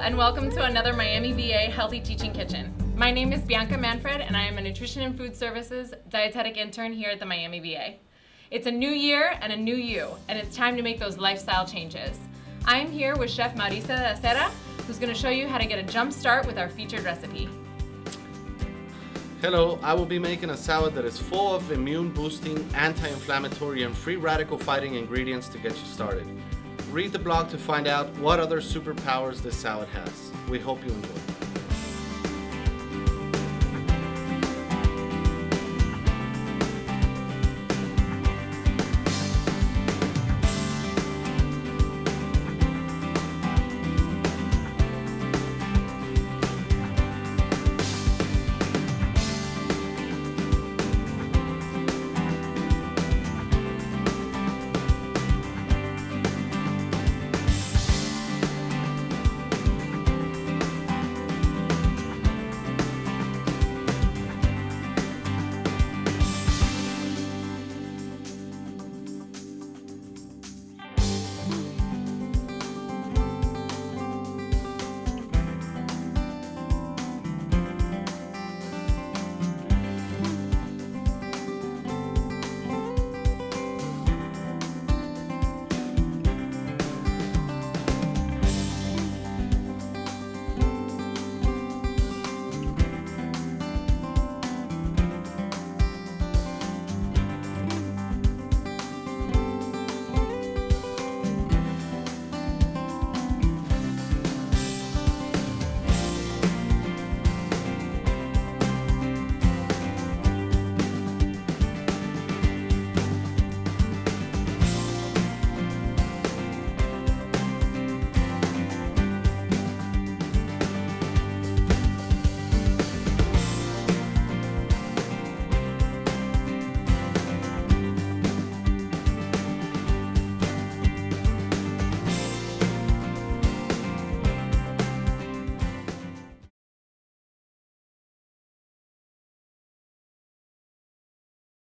and welcome to another Miami VA Healthy Teaching Kitchen. My name is Bianca Manfred, and I am a Nutrition and Food Services dietetic intern here at the Miami VA. It's a new year and a new you, and it's time to make those lifestyle changes. I'm here with Chef Marisa de Acera, who's going to show you how to get a jump start with our featured recipe. Hello, I will be making a salad that is full of immune-boosting, anti-inflammatory, and free radical-fighting ingredients to get you started. Read the blog to find out what other superpowers this salad has. We hope you enjoy.